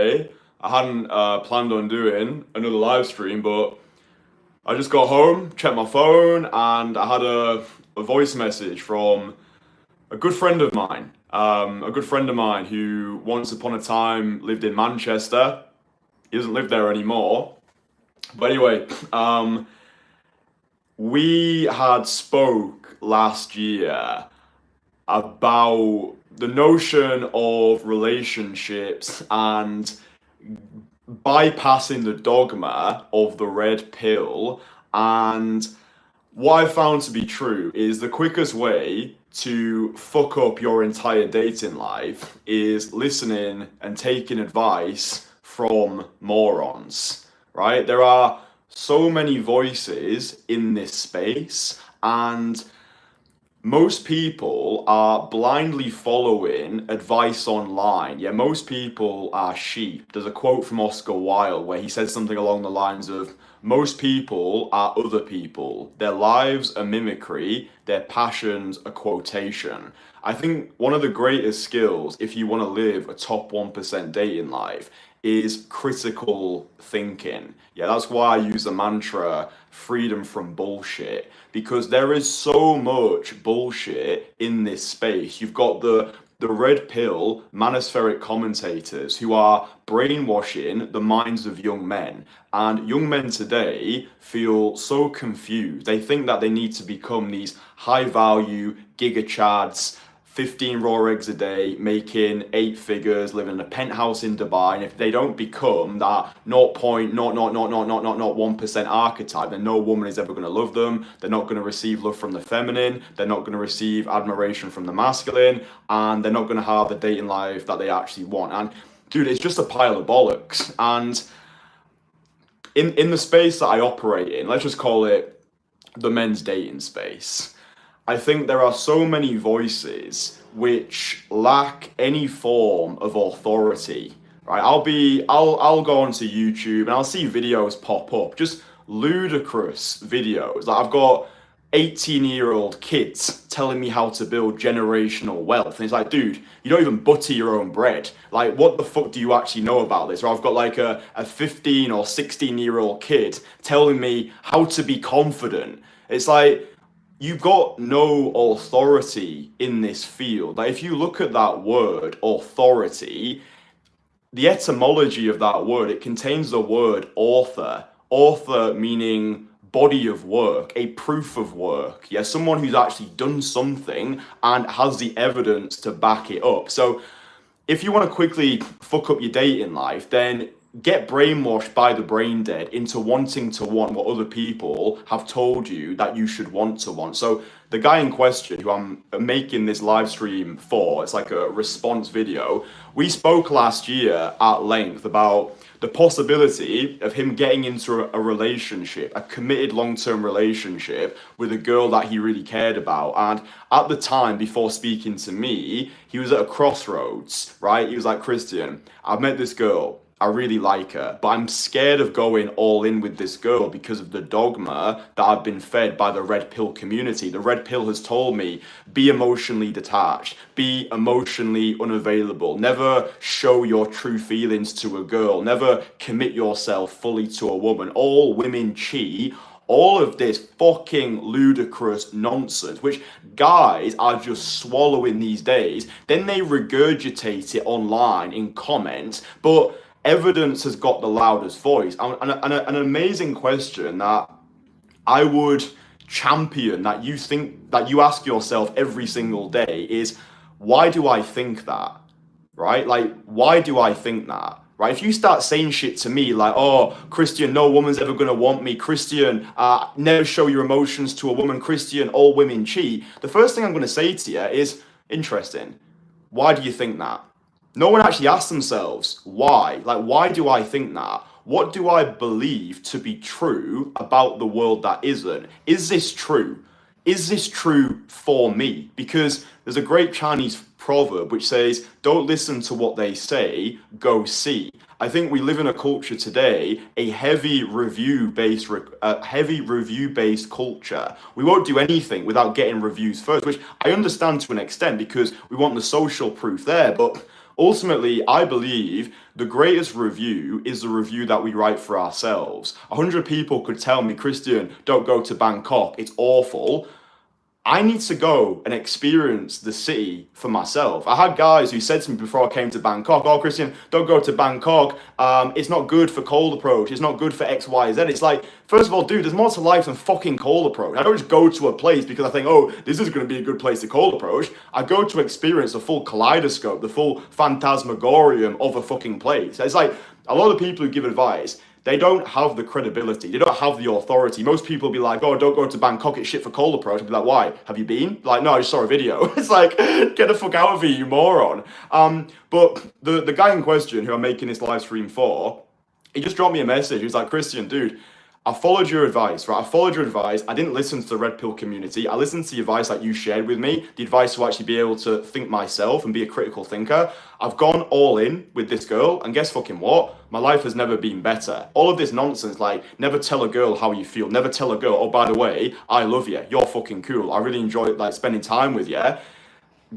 today. I hadn't planned on doing another live stream, but I just got home, checked my phone, and I had a voice message from a good friend of mine. A good friend of mine who once upon a time lived in Manchester. He doesn't live there anymore. But anyway, we had spoke last year about the notion of relationships and bypassing the dogma of the red pill. And what I found to be true is the quickest way to fuck up your entire dating life is listening and taking advice from morons, right? There are so many voices in this space, and most people are blindly following advice online. Yeah, most people are sheep. There's a quote from Oscar Wilde where he said something along the lines of, most people are other people. Their lives are mimicry, their passions a quotation. I think one of the greatest skills, if you want to live a top 1% dating life, is critical thinking. Yeah, that's why I use the mantra freedom from bullshit, because there is so much bullshit in this space. You've got the red pill manospheric commentators who are brainwashing the minds of young men. And young men today feel so confused. They think that they need to become these high value giga chads, 15 raw eggs a day, making 8 figures, living in a penthouse in Dubai. And if they don't become that 0.00001% archetype, then no woman is ever going to love them. They're not going to receive love from the feminine. They're not going to receive admiration from the masculine. And they're not going to have the dating life that they actually want. And dude, it's just a pile of bollocks. And in the space that I operate in, let's just call it the men's dating space, I think there are so many voices which lack any form of authority, right? I'll go onto YouTube and I'll see videos pop up, just ludicrous videos. Like I've got 18-year-old kids telling me how to build generational wealth. And it's like, dude, you don't even butter your own bread. Like, what the fuck do you actually know about this? Or I've got like a 15 or 16-year-old kid telling me how to be confident. It's like, you've got no authority in this field. Like if you look at that word, authority, the etymology of that word, it contains the word author. Author meaning body of work, a proof of work. Yeah, someone who's actually done something and has the evidence to back it up. So if you want to quickly fuck up your dating life, then get brainwashed by the brain dead into wanting to want what other people have told you that you should want to want. So the guy in question who I'm making this live stream for, it's like a response video. We spoke last year at length about the possibility of him getting into a relationship, a committed long-term relationship with a girl that he really cared about. And at the time, before speaking to me, he was at a crossroads, right? He was like, Kristian, I've met this girl. I really like her, but I'm scared of going all in with this girl because of the dogma that I've been fed by the red pill community. The red pill has told me, be emotionally detached, be emotionally unavailable, never show your true feelings to a girl, never commit yourself fully to a woman. All women cheat. All of this fucking ludicrous nonsense, which guys are just swallowing these days. Then they regurgitate it online in comments, but evidence has got the loudest voice. And an amazing question that I would champion, that you think, that you ask yourself every single day is, why do I think that? Right? Like, why do I think that? Right? If you start saying shit to me like, oh, Kristian, no woman's ever going to want me. Kristian, never show your emotions to a woman. Kristian, all women cheat. The first thing I'm going to say to you is, interesting. Why do you think that? No one actually asks themselves why. Like, why do I think that? What do I believe to be true about the world that isn't? Is this true? Is this true for me? Because there's a great Chinese proverb which says, don't listen to what they say, go see. I think we live in a culture today, a heavy review-based culture. We won't do anything without getting reviews first, which I understand to an extent because we want the social proof there. But ultimately, I believe the greatest review is the review that we write for ourselves. 100 people could tell me, Kristian, don't go to Bangkok, it's awful. I need to go and experience the city for myself. I had guys who said to me before I came to Bangkok, oh, Kristian, don't go to Bangkok. It's not good for cold approach. It's not good for X, Y, Z. It's like, first of all, dude, there's more to life than fucking cold approach. I don't just go to a place because I think, oh, this is going to be a good place to cold approach. I go to experience the full kaleidoscope, the full phantasmagorium of a fucking place. It's like a lot of people who give advice, they don't have the credibility. They don't have the authority. Most people will be like, oh, don't go to Bangkok, it's shit for cold approach. I'll be like, why? Have you been? Like, no, I just saw a video. It's like, get the fuck out of here, you moron. But the guy in question who I'm making this live stream for, he just dropped me a message. He was like, Kristian, dude, I followed your advice, right? I followed your advice. I didn't listen to the red pill community. I listened to the advice that you shared with me, the advice to actually be able to think myself and be a critical thinker. I've gone all in with this girl, and guess fucking what? My life has never been better. All of this nonsense, like, never tell a girl how you feel. Never tell a girl, oh, by the way, I love you. You're fucking cool. I really enjoy, like, spending time with you.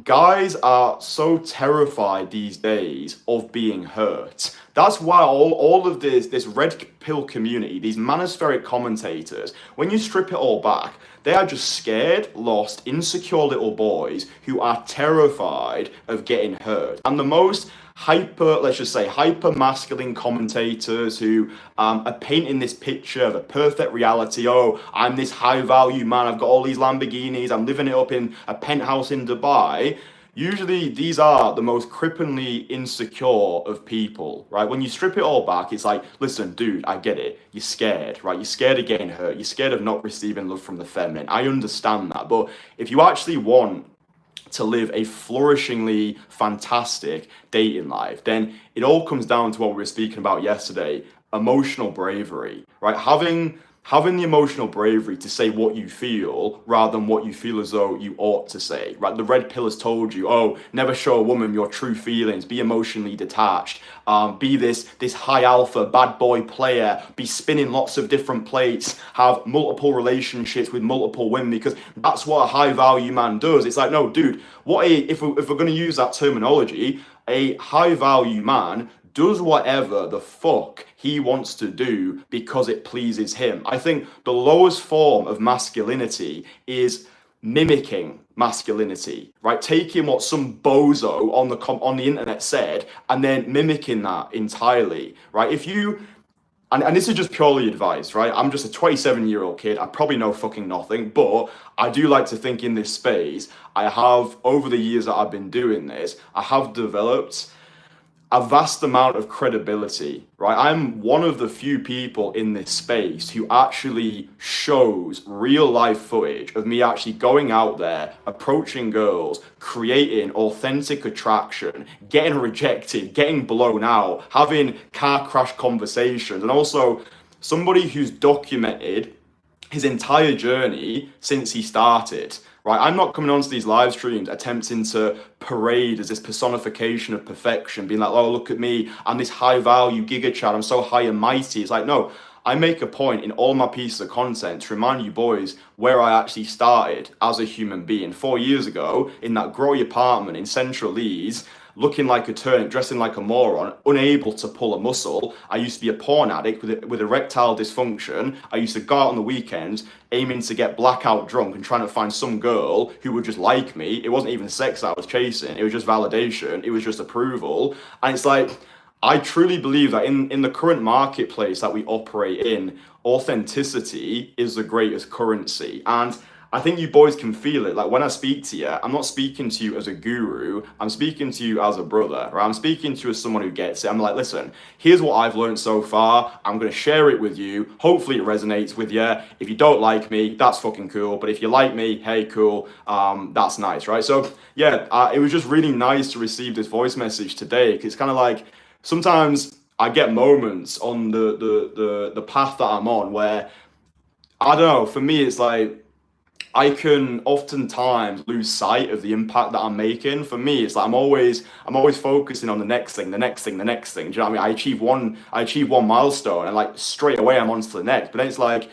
Guys are so terrified these days of being hurt. That's why all of this red pill community, these manospheric commentators, when you strip it all back, they are just scared, lost, insecure little boys who are terrified of getting hurt. And the most let's just say hyper masculine commentators who are painting this picture of a perfect reality. Oh, I'm this high value man, I've got all these Lamborghinis, I'm living it up in a penthouse in Dubai. Usually these are the most cripplingly insecure of people, right? When you strip it all back, it's like, listen, dude, I get it. You're scared, right? You're scared of getting hurt. You're scared of not receiving love from the feminine. I understand that. But if you actually want to live a flourishingly fantastic dating life, then it all comes down to what we were speaking about yesterday, emotional bravery, right? Having the emotional bravery to say what you feel rather than what you feel as though you ought to say, right? The red pill has told you, oh, never show a woman your true feelings, be emotionally detached, be this high alpha bad boy player, be spinning lots of different plates, have multiple relationships with multiple women, because that's what a high value man does. It's like, no, dude, if we're going to use that terminology, a high value man does whatever the fuck he wants to do because it pleases him. I think the lowest form of masculinity is mimicking masculinity, right? Taking what some bozo on the internet said and then mimicking that entirely, right? If you and this is just purely advice, right? I'm just a 27-year-old kid. I probably know fucking nothing, but I do like to think in this space. I have, over the years that I've been doing this, I have developed a vast amount of credibility, right? I'm one of the few people in this space who actually shows real life footage of me actually going out there, approaching girls, creating authentic attraction, getting rejected, getting blown out, having car crash conversations, and also somebody who's documented his entire journey since he started. Right, I'm not coming onto these live streams attempting to parade as this personification of perfection, being like, oh, look at me, I'm this high value giga chad, I'm so high and mighty. It's like, no, I make a point in all my pieces of content to remind you boys where I actually started as a human being 4 years ago in that grotty apartment in Central Leeds, looking like a turnip, dressing like a moron, unable to pull a muscle. I used to be a porn addict with erectile dysfunction. I used to go out on the weekends aiming to get blackout drunk and trying to find some girl who would just like me. It wasn't even sex I was chasing. It was just validation. It was just approval. And it's like, I truly believe that in the current marketplace that we operate in, authenticity is the greatest currency. And I think you boys can feel it. Like when I speak to you, I'm not speaking to you as a guru. I'm speaking to you as a brother, right? I'm speaking to you as someone who gets it. I'm like, listen, here's what I've learned so far. I'm going to share it with you. Hopefully it resonates with you. If you don't like me, that's fucking cool. But if you like me, hey, cool. That's nice, right? So yeah, it was just really nice to receive this voice message today. Because it's kind of like, sometimes I get moments on the path that I'm on where, I don't know, for me, it's like, I can oftentimes lose sight of the impact that I'm making. For me, it's like I'm always focusing on the next thing. Do you know what I mean? I achieve one milestone and like straight away I'm on to the next. But then it's like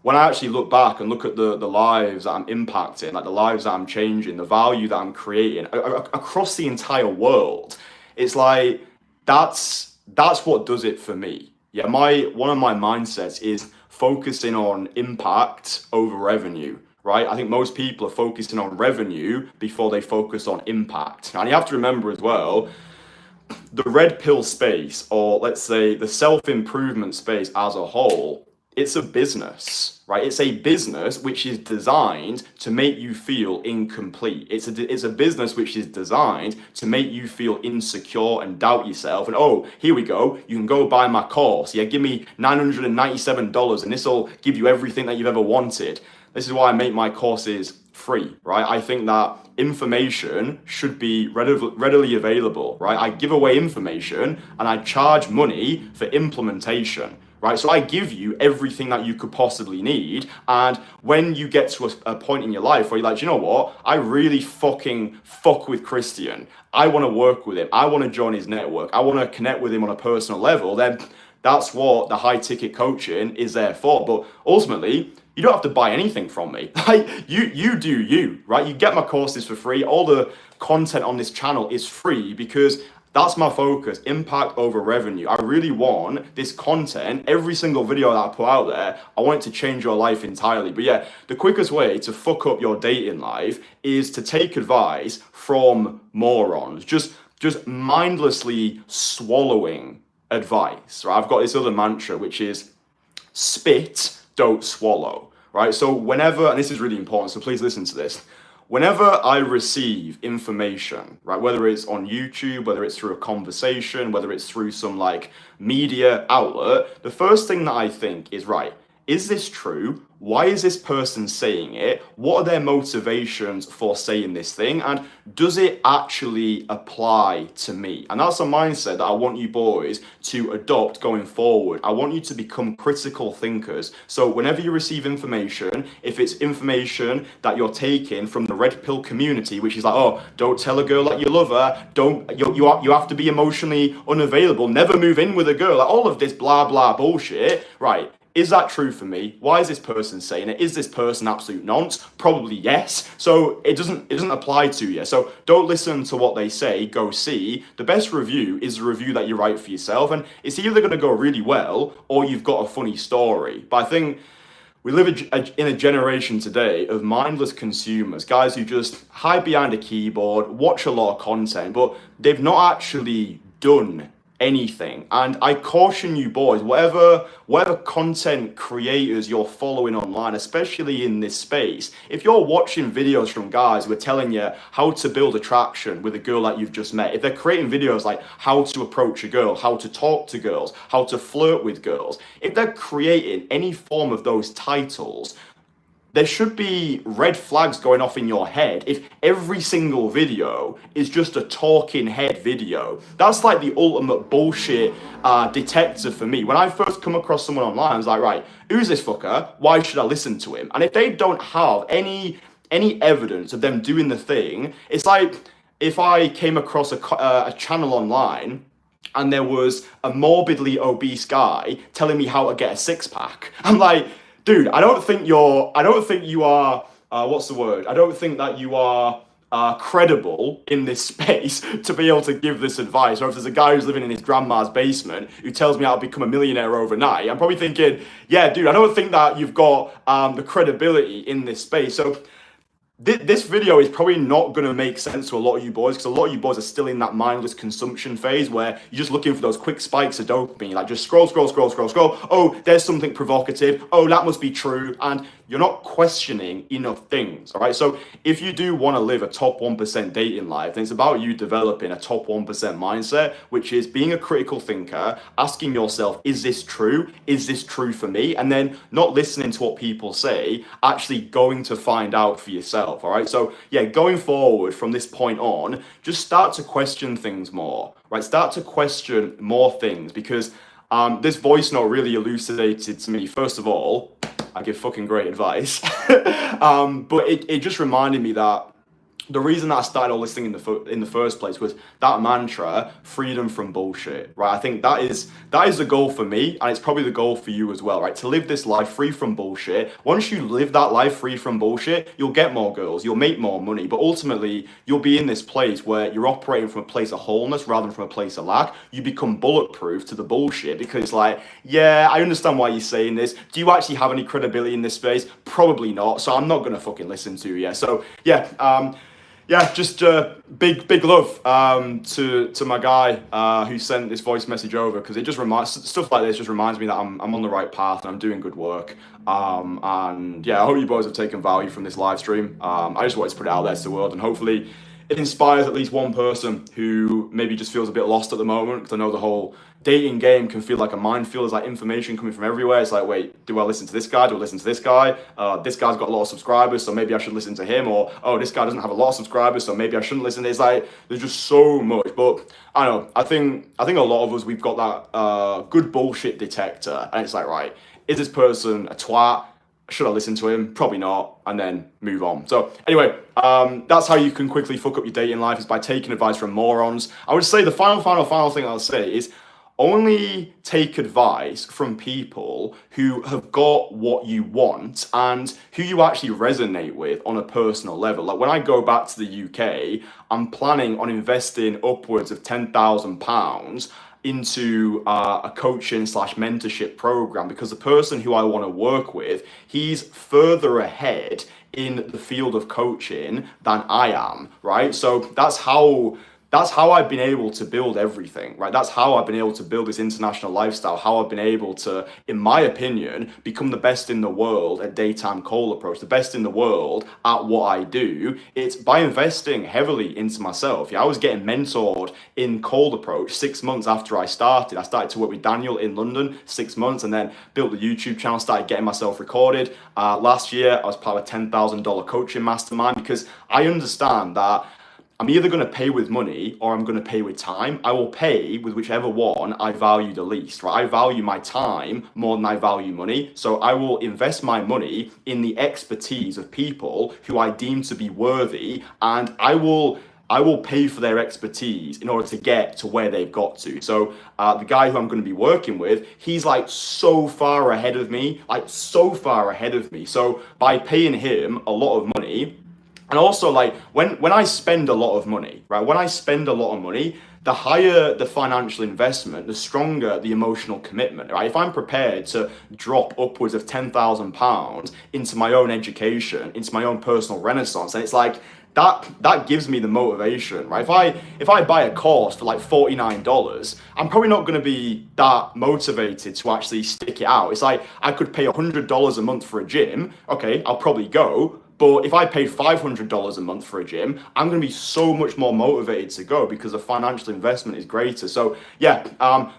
when I actually look back and look at the lives that I'm impacting, like the lives that I'm changing, the value that I'm creating across the entire world, It's like that's what does it for me. Yeah, one of my mindsets is focusing on impact over revenue, right? I think most people are focusing on revenue before they focus on impact. And you have to remember as well, the red pill space, or let's say the self-improvement space as a whole, it's a business, right? It's a business which is designed to make you feel incomplete. It's a business which is designed to make you feel insecure and doubt yourself. And oh, here we go. You can go buy my course. Yeah, give me $997 and this will give you everything that you've ever wanted. This is why I make my courses free, right? I think that information should be readily available, right? I give away information and I charge money for implementation, right? So I give you everything that you could possibly need. And when you get to a point in your life where you're like, you know what? I really fucking fuck with Kristian. I want to work with him. I want to join his network. I want to connect with him on a personal level. Then that's what the high ticket coaching is there for. But ultimately, you don't have to buy anything from me. Like you do you, right? You get my courses for free. All the content on this channel is free because that's my focus, impact over revenue. I really want this content, every single video that I put out there, I want it to change your life entirely. But yeah, the quickest way to fuck up your dating life is to take advice from morons. Just mindlessly swallowing advice, right? I've got this other mantra, which is spit, don't swallow, right? So whenever, and this is really important, so please listen to this. Whenever I receive information, right, whether it's on YouTube, whether it's through a conversation, whether it's through some like media outlet, the first thing that I think is, right, is this true? Why is this person saying it? What are their motivations for saying this thing? And does it actually apply to me? And that's a mindset that I want you boys to adopt going forward. I want you to become critical thinkers. So whenever you receive information, if it's information that you're taking from the red pill community, which is like, oh, don't tell a girl that you love her, you have to be emotionally unavailable, never move in with a girl, like all of this blah, blah bullshit, right? Is that true for me? Why is this person saying it? Is this person absolute nonce? Probably yes. So it doesn't apply to you. So don't listen to what they say, go see. The best review is the review that you write for yourself. And it's either going to go really well or you've got a funny story. But I think we live in a generation today of mindless consumers, guys who just hide behind a keyboard, watch a lot of content, but they've not actually done anything. And I caution you boys, whatever content creators you're following online, especially in this space, if you're watching videos from guys who are telling you how to build attraction with a girl that you've just met, if they're creating videos like how to approach a girl, how to talk to girls, how to flirt with girls, if they're creating any form of those titles, there should be red flags going off in your head if every single video is just a talking head video. That's like the ultimate bullshit detector for me. When I first come across someone online, I was like, right, who's this fucker? Why should I listen to him? And if they don't have any evidence of them doing the thing, it's like if I came across a channel online and there was a morbidly obese guy telling me how to get a six-pack. I'm like, dude, I don't think you are, what's the word? I don't think that you are credible in this space to be able to give this advice. Or if there's a guy who's living in his grandma's basement who tells me how to become a millionaire overnight, I'm probably thinking, yeah, dude, I don't think that you've got the credibility in this space. So this video is probably not going to make sense to a lot of you boys because a lot of you boys are still in that mindless consumption phase where you're just looking for those quick spikes of dopamine, like just scroll. Oh, there's something provocative. Oh, that must be true. And you're not questioning enough things, all right? So if you do want to live a top 1% dating life, then it's about you developing a top 1% mindset, which is being a critical thinker, asking yourself, is this true? Is this true for me? And then not listening to what people say, actually going to find out for yourself, all right? So yeah, going forward from this point on, just start to question things more, right? Start to question more things because this voice note really elucidated to me, first of all, I give fucking great advice. But it just reminded me that the reason that I started all this thing in the first place was that mantra, freedom from bullshit, right? I think that is the goal for me, and it's probably the goal for you as well, right? To live this life free from bullshit. Once you live that life free from bullshit, you'll get more girls, you'll make more money, but ultimately you'll be in this place where you're operating from a place of wholeness rather than from a place of lack. You become bulletproof to the bullshit because, like, yeah, I understand why you're saying this. Do you actually have any credibility in this space? Probably not. So I'm not gonna fucking listen to you. So yeah. Just big love to my guy who sent this voice message over, because it just reminds, stuff like this just reminds me that I'm on the right path and I'm doing good work. And yeah, I hope you boys have taken value from this live stream. I just wanted to put it out there to the world, and hopefully it inspires at least one person who maybe just feels a bit lost at the moment, because I know the whole dating game can feel like a minefield. There's like information coming from everywhere. It's like, wait, do I listen to this guy? Do I listen to this guy? This guy's got a lot of subscribers, so maybe I should listen to him. Or, oh, this guy doesn't have a lot of subscribers, so maybe I shouldn't listen. It's like, there's just so much. But I don't know, I think a lot of us, we've got that good bullshit detector, and it's like, right, is this person a twat? Should I listen to him? Probably not, and then move on. So anyway, that's how you can quickly fuck up your dating life, is by taking advice from morons. I would say the final thing I'll say is only take advice from people who have got what you want and who you actually resonate with on a personal level. Like when I go back to the UK, I'm planning on investing upwards of £10,000 into a coaching / mentorship program, because the person who I want to work with, he's further ahead in the field of coaching than I am, right? So that's how I've been able to build everything, right? That's how I've been able to build this international lifestyle, how I've been able to, in my opinion, become the best in the world at daytime cold approach, the best in the world at what I do. It's by investing heavily into myself. Yeah, I was getting mentored in cold approach 6 months after I started. I started to work with Daniel in London 6 months, and then built the YouTube channel, started getting myself recorded. Last year, I was part of a $10,000 coaching mastermind, because I understand that I'm either going to pay with money or I'm going to pay with time. I will pay with whichever one I value the least, right? I value my time more than I value money. So I will invest my money in the expertise of people who I deem to be worthy, and I will pay for their expertise in order to get to where they've got to. So the guy who I'm going to be working with, he's like so far ahead of me. So by paying him a lot of money, and also, like, when I spend a lot of money, right? When I spend a lot of money, the higher the financial investment, the stronger the emotional commitment, right? If I'm prepared to drop upwards of £10,000 into my own education, into my own personal renaissance, and it's like, that gives me the motivation, right? If I buy a course for like $49, I'm probably not going to be that motivated to actually stick it out. It's like, I could pay $100 a month for a gym. Okay, I'll probably go. But if I paid $500 a month for a gym, I'm going to be so much more motivated to go, because the financial investment is greater. So yeah,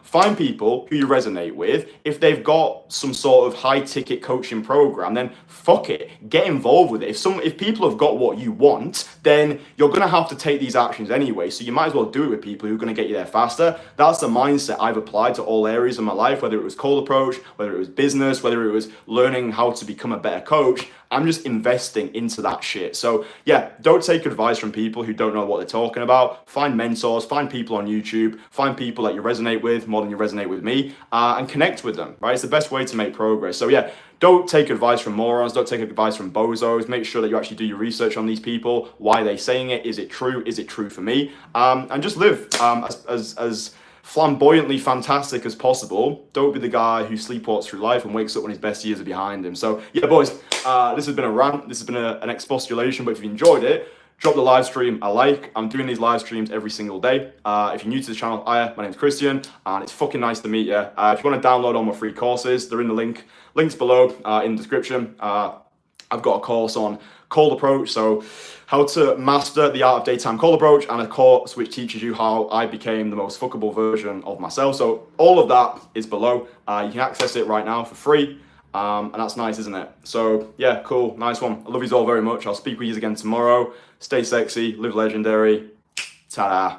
find people who you resonate with. If they've got some sort of high ticket coaching program, then fuck it, get involved with it. If people have got what you want, then you're going to have to take these actions anyway. So you might as well do it with people who are going to get you there faster. That's the mindset I've applied to all areas of my life, whether it was cold approach, whether it was business, whether it was learning how to become a better coach. I'm just investing into that shit. So yeah, don't take advice from people who don't know what they're talking about. Find mentors, find people on YouTube, find people that you resonate with more than you resonate with me, and connect with them, right? It's the best way to make progress. So yeah, don't take advice from morons, don't take advice from bozos. Make sure that you actually do your research on these people. Why are they saying it? Is it true? Is it true for me? And just live as flamboyantly fantastic as possible. Don't be the guy who sleepwalks through life and wakes up when his best years are behind him. So yeah, boys, this has been a rant. This has been an expostulation, but if you enjoyed it, drop the live stream a like. I'm doing these live streams every single day. If you're new to the channel, my name's Kristian, and it's fucking nice to meet you. If you want to download all my free courses, they're in the links below in the description. I've got a course on cold approach, so how to master the art of daytime cold approach, and a course which teaches you how I became the most fuckable version of myself. So all of that is below. You can access it right now for free, and that's nice, isn't it? So yeah, cool, nice one. I love you all very much. I'll speak with you again tomorrow. Stay sexy, live legendary. Ta-da.